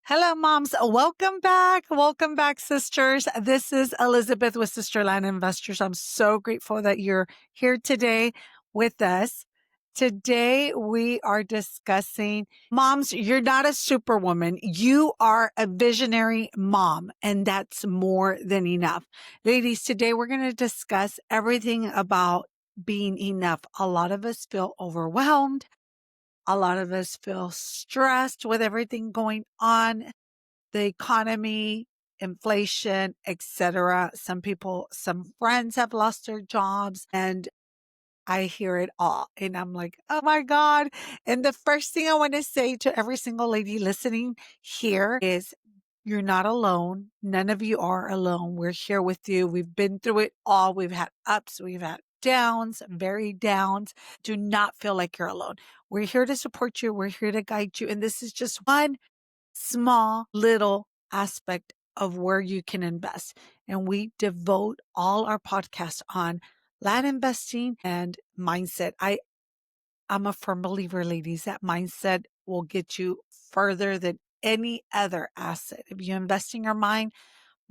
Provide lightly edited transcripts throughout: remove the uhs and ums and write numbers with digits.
Hello, moms. Welcome back. Welcome back, sisters. This is Elizabeth with Sisterland Investors. I'm so grateful that you're here today with us. Today, we are discussing moms, you're not a superwoman. You are a visionary mom, and that's more than enough. Ladies, today we're going to discuss everything about being enough. A lot of us feel overwhelmed. A lot of us feel stressed with everything going on, the economy, inflation, etc. Some friends have lost their jobs, and I hear it all. And I'm like, oh my God. And the first thing I want to say to every single lady listening here is you're not alone. None of you are alone. We're here with you. We've been through it all. We've had ups, we've had downs, very downs. Do not feel like you're alone. We're here to support you. We're here to guide you. And this is just one small little aspect of where you can invest. And we devote all our podcasts on land investing and mindset. I'm a firm believer, ladies, that mindset will get you further than any other asset. If you invest in your mind,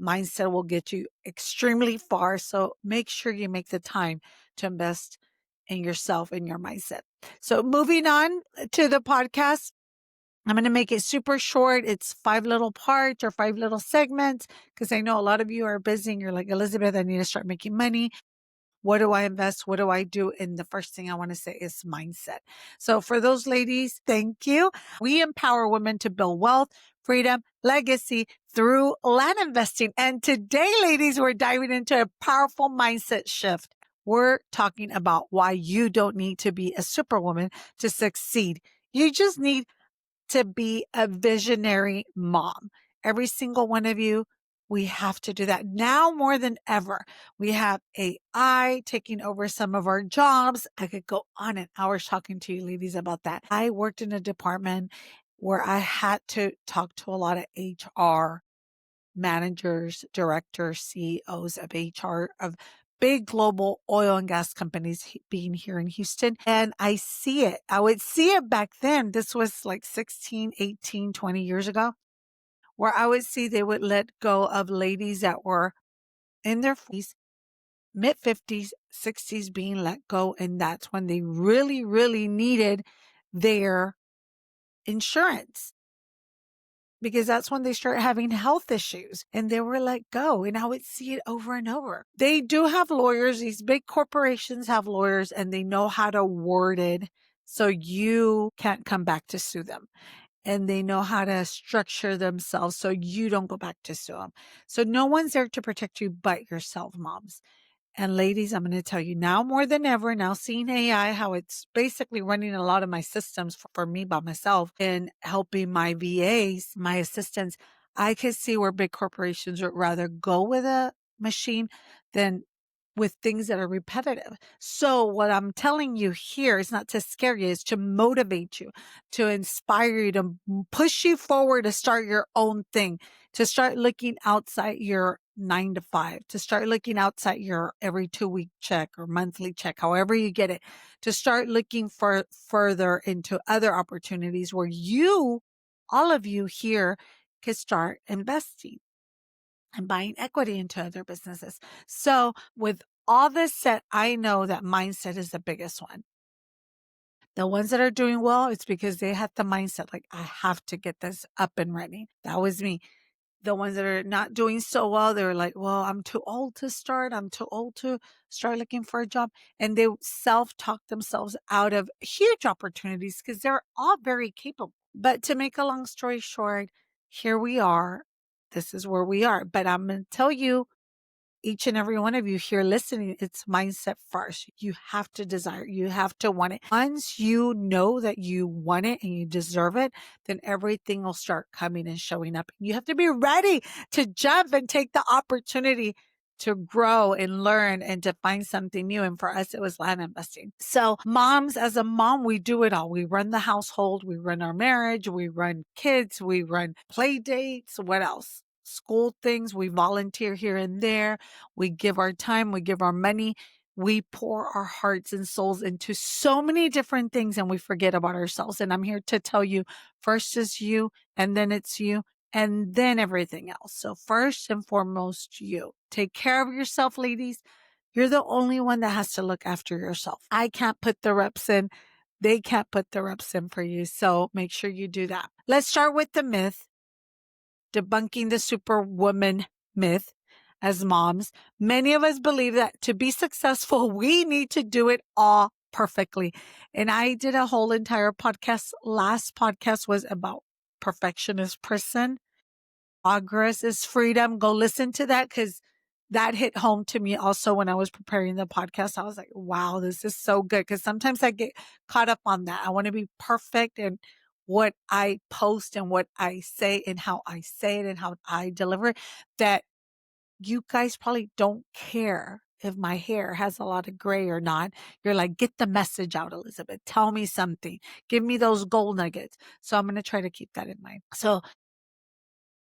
mindset will get you extremely far. So make sure you make the time to invest in yourself and your mindset. So moving on to the podcast, I'm going to make it super short. It's 5 little parts or 5 little segments because I know a lot of you are busy and you're like, Elizabeth, I need to start making money. What do I invest? What do I do? And the first thing I want to say is mindset. So for those ladies, thank you. We empower women to build wealth, freedom, legacy through land investing. And today, ladies, we're diving into a powerful mindset shift. We're talking about why you don't need to be a superwoman to succeed. You just need to be a visionary mom. Every single one of you, we have to do that now more than ever. We have AI taking over some of our jobs. I could go on and hours talking to you ladies about that. I worked in a department where I had to talk to a lot of HR managers, directors, CEOs of HR, of big global oil and gas companies being here in Houston. And I see it. I would see it back then. This was like 16, 18, 20 years ago, where I would see they would let go of ladies that were in their 40s, mid 50s, 60s being let go. And that's when they really, really needed their insurance, because that's when they start having health issues and they were let go. And I would see it over and over. They do have lawyers. These big corporations have lawyers and they know how to word it so you can't come back to sue them. And they know how to structure themselves so you don't go back to sue them. So no one's there to protect you but yourself, moms. And ladies, I'm going to tell you now more than ever, now seeing AI, how it's basically running a lot of my systems for me by myself and helping my VAs, my assistants, I can see where big corporations would rather go with a machine than with things that are repetitive. So what I'm telling you here is not to scare you, it's to motivate you, to inspire you, to push you forward to start your own thing, to start looking outside your 9 to 5, to start looking outside your every 2-week check or monthly check, however you get it, to start looking for further into other opportunities where you, all of you here, can start investing and buying equity into other businesses. So with all this said, I know that mindset is the biggest one. The ones that are doing well, it's because they had the mindset, like, I have to get this up and running. That was me. The ones that are not doing so well, they're like, well, I'm too old to start. I'm too old to start looking for a job. And they self-talk themselves out of huge opportunities because they're all very capable. But to make a long story short, here we are. This is where we are. But I'm going to tell you, each and every one of you here listening, it's mindset first. You have to desire, you have to want it. Once you know that you want it and you deserve it, then everything will start coming and showing up. You have to be ready to jump and take the opportunity to grow and learn and to find something new. And for us, it was land investing. So moms, as a mom, we do it all. We run the household, we run our marriage, we run kids, we run play dates. What else? School things. We volunteer here and there. We give our time. We give our money. We pour our hearts and souls into so many different things and we forget about ourselves. And I'm here to tell you, first is you, and then it's you, and then everything else. So first and foremost, you take care of yourself, ladies. You're the only one that has to look after yourself. I can't put the reps in. They can't put the reps in for you. So make sure you do that. Let's start with the myth, debunking the superwoman myth. As moms, many of us believe that to be successful, we need to do it all perfectly. And I did a whole entire podcast. Last podcast was about perfectionist person. Progress is freedom. Go listen to that because that hit home to me also when I was preparing the podcast. I was like, wow, this is so good. Because sometimes I get caught up on that. I want to be perfect in what I post and what I say and how I say it and how I deliver it, that you guys probably don't care if my hair has a lot of gray or not. You're like, get the message out, Elizabeth. Tell me something. Give me those gold nuggets. So I'm going to try to keep that in mind. So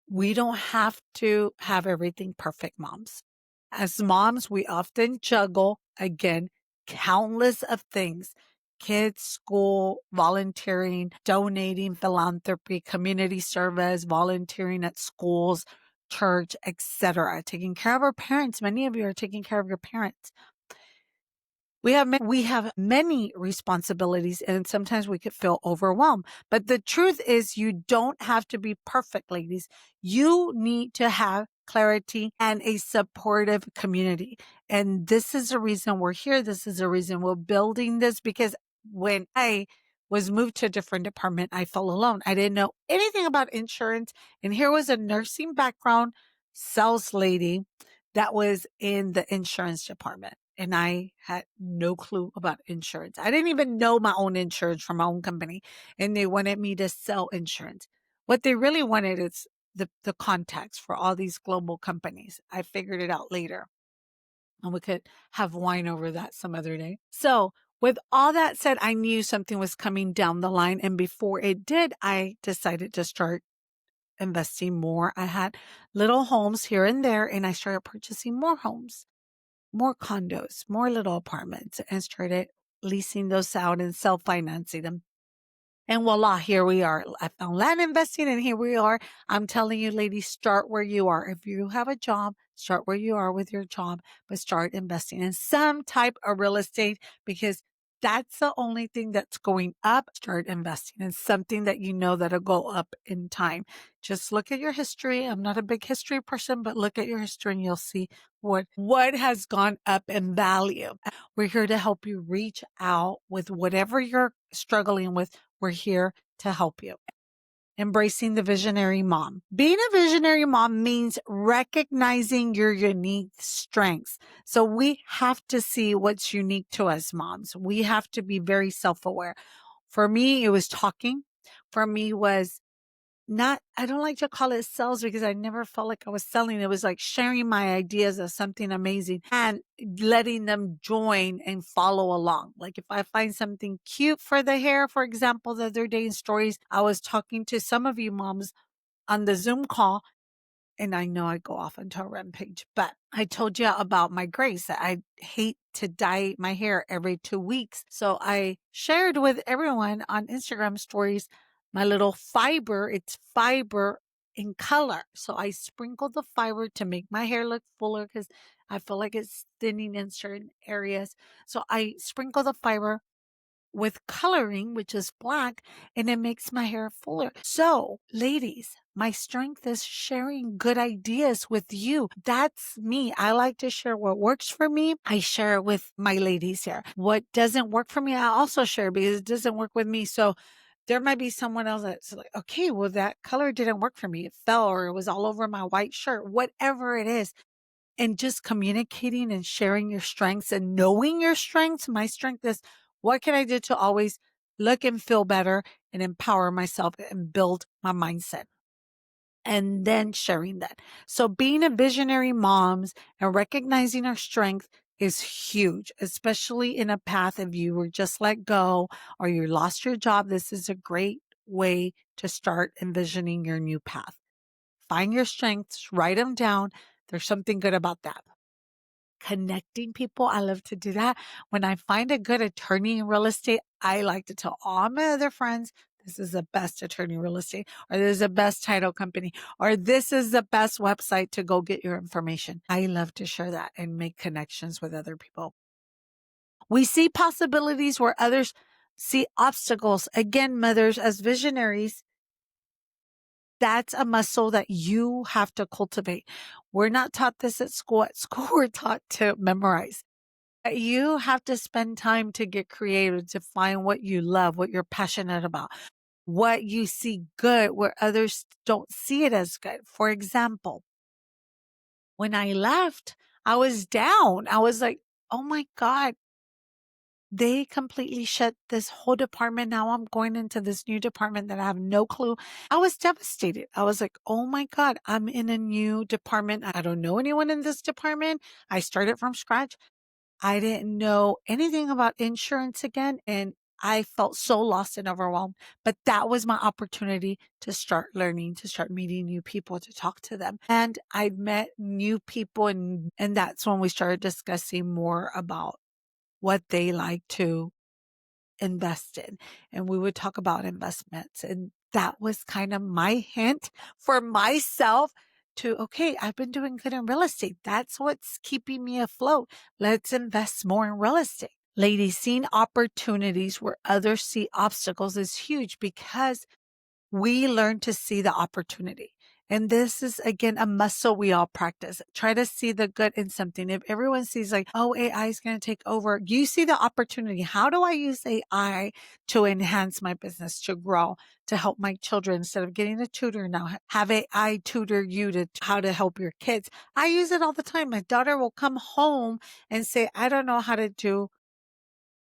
we don't have to have everything perfect, moms. As moms, we often juggle, again, countless of things: kids, school, volunteering, donating, philanthropy, community service, volunteering at schools, church, etc. Taking care of our parents. Many of you are taking care of your parents. We have many responsibilities, and sometimes we could feel overwhelmed. But the truth is, you don't have to be perfect, ladies. You need to have clarity and a supportive community. And this is the reason we're here. This is the reason we're building this, because when I was moved to a different department, I felt alone. I didn't know anything about insurance. And here was a nursing background sales lady that was in the insurance department. And I had no clue about insurance. I didn't even know my own insurance from my own company. And they wanted me to sell insurance. What they really wanted is the contacts for all these global companies. I figured it out later. And we could have wine over that some other day. So with all that said, I knew something was coming down the line. And before it did, I decided to start investing more. I had little homes here and there, and I started purchasing more homes, more condos, more little apartments, and started leasing those out and self-financing them. And voila, here we are. I found land investing and here we are. I'm telling you, ladies, start where you are. If you have a job, start where you are with your job, but start investing in some type of real estate, because that's the only thing that's going up. Start investing in something that you know that'll go up in time. Just look at your history. I'm not a big history person, but look at your history and you'll see what has gone up in value. We're here to help you reach out with whatever you're struggling with. We're here to help you. Embracing the visionary mom. Being a visionary mom means recognizing your unique strengths. So we have to see what's unique to us moms. We have to be very self-aware. For me, it was talking. For me was not, I don't like to call it sales because I never felt like I was selling. It was like sharing my ideas of something amazing and letting them join and follow along. Like if I find something cute for the hair, for example, the other day in stories, I was talking to some of you moms on the Zoom call. And I know I go off into a rampage, but I told you about my grace. I hate to dye my hair every 2 weeks. So I shared with everyone on Instagram stories my little fiber. It's fiber in color. So I sprinkle the fiber to make my hair look fuller because I feel like it's thinning in certain areas. So I sprinkle the fiber with coloring, which is black, and it makes my hair fuller. So, ladies, my strength is sharing good ideas with you. That's me. I like to share what works for me. I share it with my ladies here. What doesn't work for me, I also share because it doesn't work with me. So, there might be someone else that's like, okay, well, that color didn't work for me. It fell or it was all over my white shirt, whatever it is. And just communicating and sharing your strengths and knowing your strengths. My strength is, what can I do to always look and feel better and empower myself and build my mindset? And then sharing that. So being a visionary moms and recognizing our strength is huge, especially in a path if you were just let go or you lost your job. This is a great way to start envisioning your new path. Find your strengths, write them down. There's something good about that. Connecting people. I love to do that. When I find a good attorney in real estate, I like to tell all my other friends, this is the best attorney real estate, or this is the best title company, or this is the best website to go get your information. I love to share that and make connections with other people. We see possibilities where others see obstacles. Again, mothers, as visionaries, that's a muscle that you have to cultivate. We're not taught this at school. At school, we're taught to memorize. You have to spend time to get creative, to find what you love, what you're passionate about, what you see good where others don't see it as good. For example, when I left, I was down. I was like, oh my God, they completely shut this whole department. Now I'm going into this new department that I have no clue. I was devastated. I was like, oh my God, I'm in a new department. I don't know anyone in this department. I started from scratch. I didn't know anything about insurance again. And I felt so lost and overwhelmed. But that was my opportunity to start learning, to start meeting new people, to talk to them. And I met new people. And that's when we started discussing more about what they like to invest in. And we would talk about investments. And that was kind of my hint for myself to, okay, I've been doing good in real estate. That's what's keeping me afloat. Let's invest more in real estate. Ladies, seeing opportunities where others see obstacles is huge because we learn to see the opportunity. And this is again a muscle we all practice. Try to see the good in something. If everyone sees like, oh, AI is going to take over, you see the opportunity. How do I use AI to enhance my business, to grow, to help my children instead of getting a tutor now? Have AI tutor you to how to help your kids. I use it all the time. My daughter will come home and say, I don't know how to do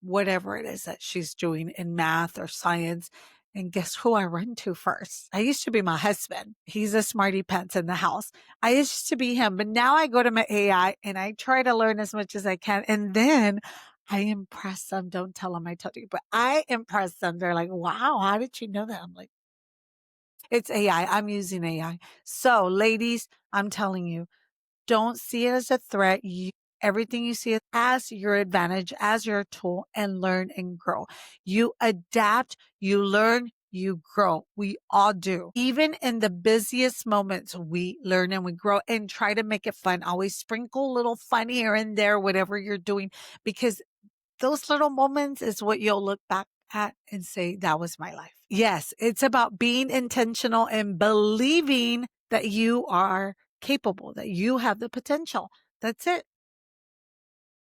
whatever it is that she's doing in math or science. And guess who I run to first? I used to be my husband. He's a smarty pants in the house. I used to be him, but now I go to my AI and I try to learn as much as I can. And then I impress them. Don't tell them I told you, but I impress them. They're like, wow, how did you know that? I'm like, it's AI. I'm using AI. So ladies, I'm telling you, don't see it as a threat. Everything you see it as your advantage, as your tool, and learn and grow. You adapt, you learn, you grow. We all do. Even in the busiest moments, we learn and we grow and try to make it fun. Always sprinkle a little fun here and there, whatever you're doing, because those little moments is what you'll look back at and say, that was my life. Yes, it's about being intentional and believing that you are capable, that you have the potential. That's it.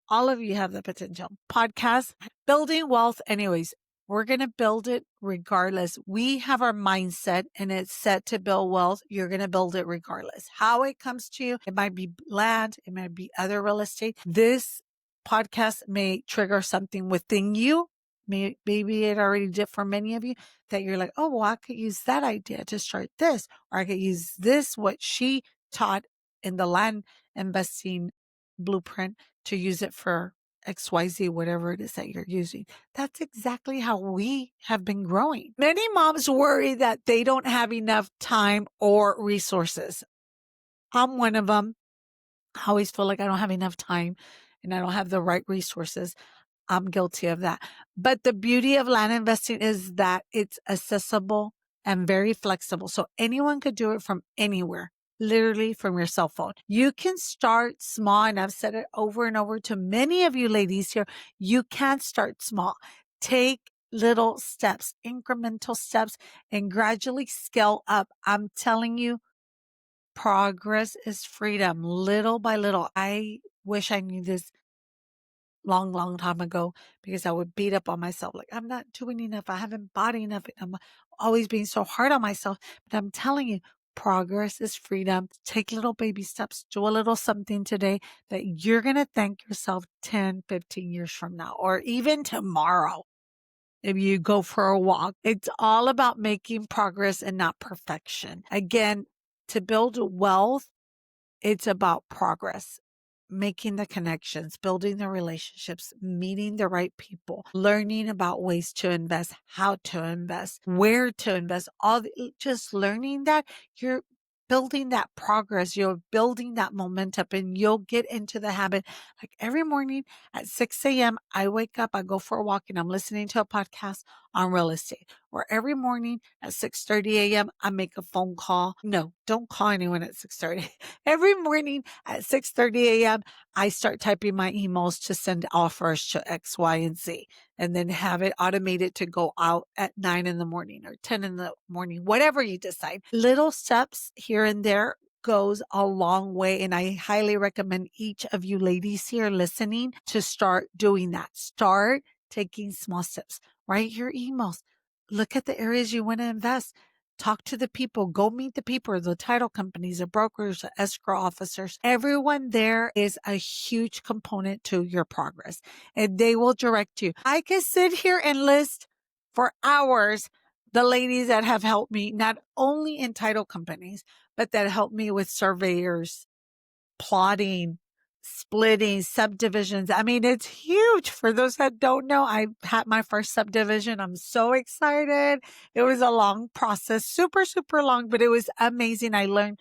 All of you have the potential. Podcast, building wealth. Anyways, we're going to build it regardless. We have our mindset and it's set to build wealth. You're going to build it regardless. How it comes to you, it might be land, it might be other real estate. This podcast may trigger something within you. Maybe it already did for many of you that you're like, oh, well, I could use that idea to start this, or I could use this, what she taught in the land investing blueprint to use it for XYZ, whatever it is that you're using. That's exactly how we have been growing. Many moms worry that they don't have enough time or resources. I'm one of them. I always feel like I don't have enough time and I don't have the right resources. I'm guilty of that. But the beauty of land investing is that it's accessible and very flexible. So anyone could do it from anywhere, literally from your cell phone. You can start small. And I've said it over and over to many of you ladies here. You can start small. Take little steps, incremental steps, and gradually scale up. I'm telling you, progress is freedom, little by little. I wish I knew this long time ago because I would beat up on myself. Like, I'm not doing enough. I haven't bought enough. I'm always being so hard on myself. But I'm telling you, progress is freedom. Take little baby steps. Do a little something today that you're going to thank yourself 10, 15 years from now, or even tomorrow. If you go for a walk, it's all about making progress and not perfection. Again, to build wealth, it's about progress, making the connections, building the relationships, meeting the right people, learning about ways to invest, how to invest, where to invest, just learning that you're building that progress, you're building that momentum, and you'll get into the habit. Like every morning at 6 a.m., I wake up, I go for a walk, and I'm listening to a podcast on real estate, where every morning at 6:30 a.m. I make a phone call. No, don't call anyone at 6:30. Every morning at 6:30 a.m. I start typing my emails to send offers to X, Y, and Z, and then have it automated to go out at 9 in the morning or 10 in the morning, whatever you decide. Little steps here and there goes a long way. And I highly recommend each of you ladies here listening to start doing that. Start taking small steps. Write your emails. Look at the areas you want to invest. Talk to the people. Go meet the people, the title companies, the brokers, the escrow officers. Everyone there is a huge component to your progress, and they will direct you. I can sit here and list for hours the ladies that have helped me, not only in title companies, but that helped me with surveyors, plotting, splitting, subdivisions. I mean, it's huge. For those that don't know, I had my first subdivision. I'm so excited. It was a long process, super, super long, but it was amazing. I learned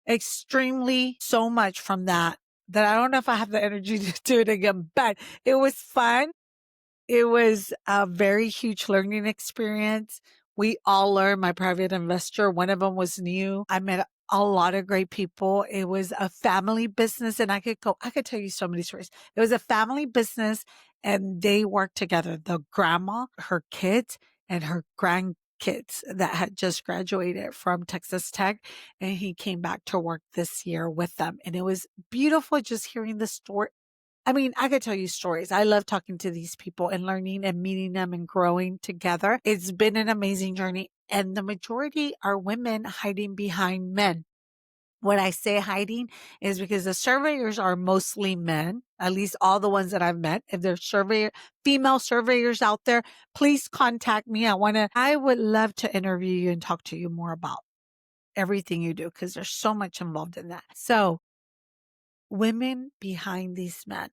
extremely so much from that I don't know if I have the energy to do it again, but it was fun. It was a very huge learning experience. We all learned. My private investor, one of them was new. I met a lot of great people. It was a family business, and I could tell you so many stories. It was a family business, and they worked together. The grandma, her kids, and her grandkids that had just graduated from Texas Tech, and he came back to work this year with them. And it was beautiful just hearing the story. I mean, I could tell you stories. I love talking to these people and learning and meeting them and growing together. It's been an amazing journey. And the majority are women hiding behind men. When I say hiding is because the surveyors are mostly men, at least all the ones that I've met. If there's female surveyors out there, please contact me. I would love to interview you and talk to you more about everything you do, because there's so much involved in that. So women behind these men,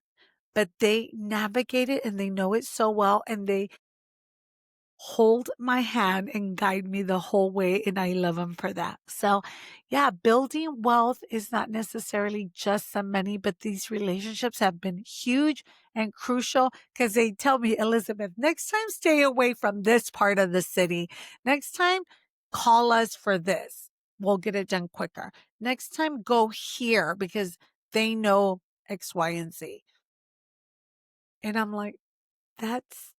but they navigate it and they know it so well, and they hold my hand and guide me the whole way. And I love them for that. So yeah, building wealth is not necessarily just some money, but these relationships have been huge and crucial, because they tell me, Elizabeth, next time stay away from this part of the city. Next time, call us for this. We'll get it done quicker. Next time, go here, because they know X, Y, and Z. And I'm like, that's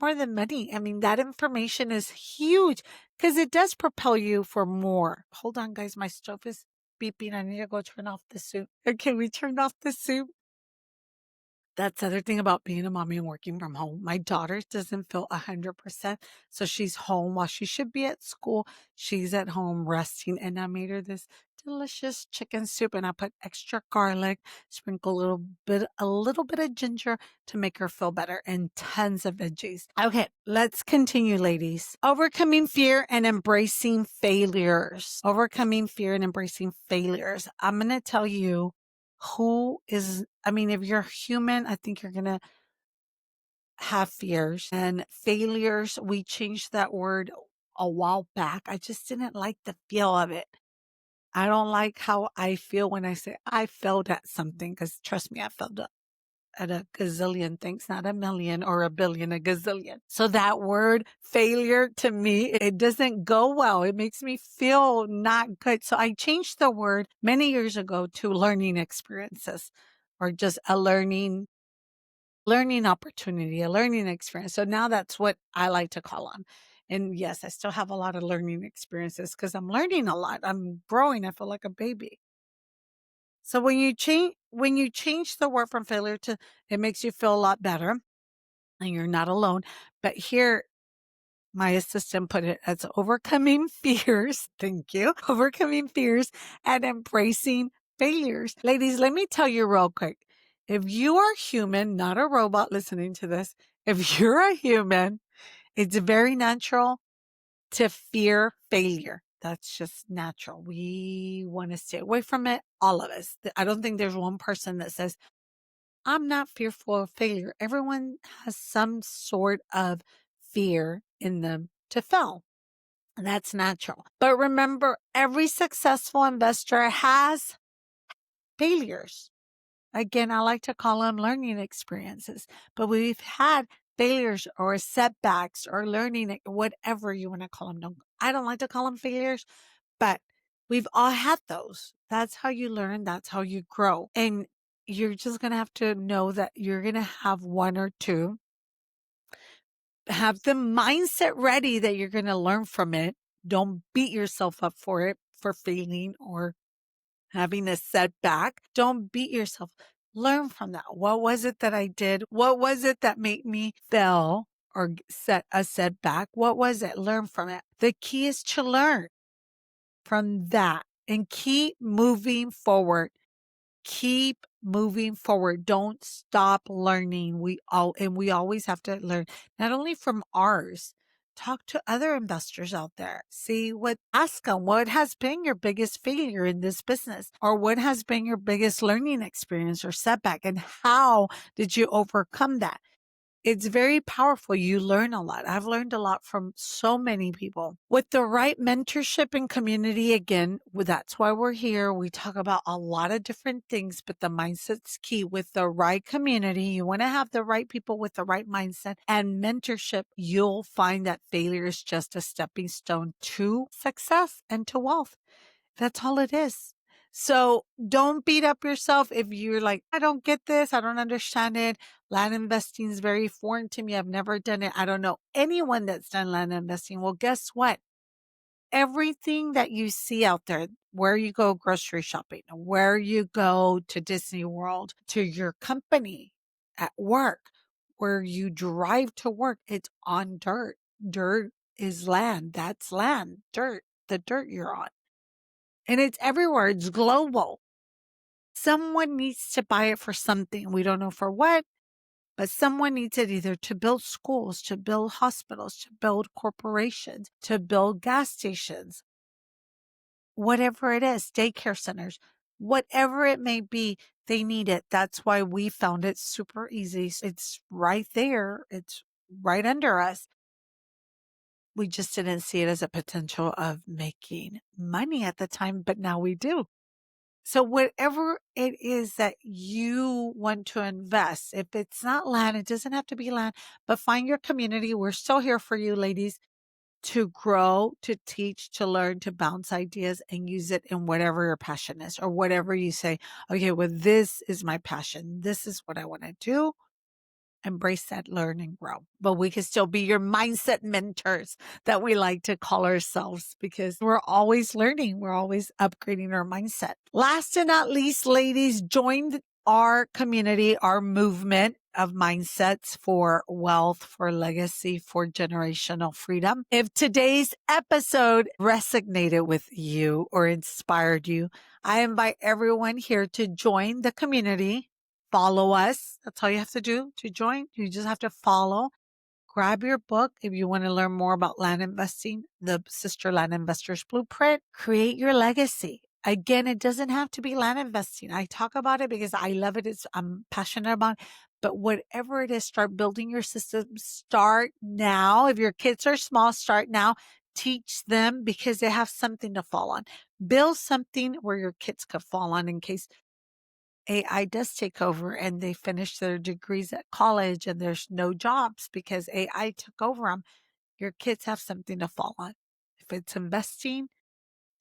more than money. I mean, that information is huge, because it does propel you for more. Hold on, guys. My stove is beeping. I need to go turn off the soup. Okay, we turned off the soup. That's the other thing about being a mommy and working from home. My daughter doesn't feel 100%. So she's home while she should be at school. She's at home resting. And I made her this delicious chicken soup, and I put extra garlic, sprinkle a little bit of ginger to make her feel better, and tons of veggies. Okay, let's continue, ladies. Overcoming fear and embracing failures. Overcoming fear and embracing failures. I'm going to tell you if you're human, I think you're going to have fears and failures. We changed that word a while back. I just didn't like the feel of it. I don't like how I feel when I say I failed at something, because trust me, I failed at a gazillion things, not a million or a billion, a gazillion. So that word failure, to me, it doesn't go well. It makes me feel not good. So I changed the word many years ago to learning experiences, or just a learning opportunity, a learning experience. So now that's what I like to call them. And yes, I still have a lot of learning experiences, because I'm learning a lot. I'm growing. I feel like a baby. So when you change the word from failure to, it makes you feel a lot better, and you're not alone. But here, my assistant put it as overcoming fears. Thank you. Overcoming fears and embracing failures. Ladies, let me tell you real quick. If you are human, not a robot listening to this, if you're a human, it's very natural to fear failure. That's just natural. We want to stay away from it. All of us. I don't think there's one person that says, I'm not fearful of failure. Everyone has some sort of fear in them to fail. And that's natural. But remember, every successful investor has failures. Again, I like to call them learning experiences, but we've had failures or setbacks or learning, whatever you want to call them. I don't like to call them failures, but we've all had those. That's how you learn. That's how you grow. And you're just going to have to know that you're going to have one or two. Have the mindset ready that you're going to learn from it. Don't beat yourself up for it, for failing or having a setback. Don't beat yourself. Learn from that. What was it that I did? What was it that made me fail or set a setback? What was it? Learn from it. The key is to learn from that and keep moving forward. Keep moving forward. Don't stop learning. We always have to learn, not only from ours. Talk to other investors out there. Ask them what has been your biggest failure in this business, or what has been your biggest learning experience or setback, and how did you overcome that? It's very powerful. You learn a lot. I've learned a lot from so many people. With the right mentorship and community, again, that's why we're here. We talk about a lot of different things, but the mindset's key. With the right community, you want to have the right people with the right mindset and mentorship. You'll find that failure is just a stepping stone to success and to wealth. That's all it is. So don't beat up yourself if you're like, I don't get this. I don't understand it. Land investing is very foreign to me. I've never done it. I don't know anyone that's done land investing. Well, guess what? Everything that you see out there, where you go grocery shopping, where you go to Disney World, to your company, at work, where you drive to work, it's on dirt. Dirt is land. That's land, dirt, the dirt you're on. And it's everywhere. It's global. Someone needs to buy it for something. We don't know for what, but someone needs it either to build schools, to build hospitals, to build corporations, to build gas stations, whatever it is, daycare centers, whatever it may be, they need it. That's why we found it super easy. It's right there. It's right under us. We just didn't see it as a potential of making money at the time, but now we do. So whatever it is that you want to invest, if it's not land, it doesn't have to be land, but find your community. We're still here for you, ladies, to grow, to teach, to learn, to bounce ideas and use it in whatever your passion is, or whatever you say, okay, well, this is my passion. This is what I want to do. Embrace that, learn and grow. But we can still be your mindset mentors that we like to call ourselves, because we're always learning. We're always upgrading our mindset. Last and not least, ladies, join our community, our movement of mindsets for wealth, for legacy, for generational freedom. If today's episode resonated with you or inspired you, I invite everyone here to join the community. Follow us. That's all you have to do to join. You just have to follow. Grab your book if you want to learn more about land investing, the Sister Land Investors Blueprint. Create your legacy. Again, it doesn't have to be land investing. I talk about it because I love it. I'm passionate about it. But whatever it is, start building your system. Start now. If your kids are small, start now. Teach them, because they have something to fall on. Build something where your kids could fall on in case AI does take over and they finish their degrees at college and there's no jobs because AI took over them. Your kids have something to fall on. If it's investing,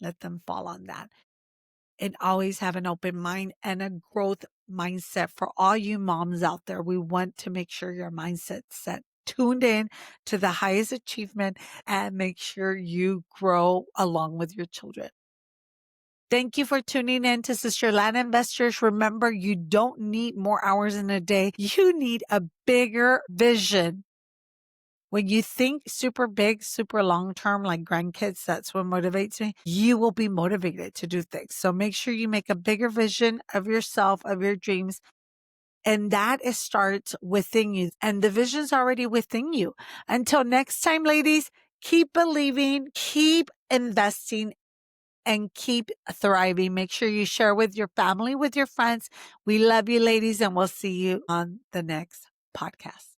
let them fall on that. And always have an open mind and a growth mindset. For all you moms out there, we want to make sure your mindset's set, tuned in to the highest achievement, and make sure you grow along with your children. Thank you for tuning in to Sister Land Investors. Remember, you don't need more hours in a day. You need a bigger vision. When you think super big, super long term, like grandkids, that's what motivates me. You will be motivated to do things. So make sure you make a bigger vision of yourself, of your dreams. And that starts within you. And the vision's already within you. Until next time, ladies, keep believing, keep investing, and keep thriving. Make sure you share with your family, with your friends. We love you, ladies, and we'll see you on the next podcast.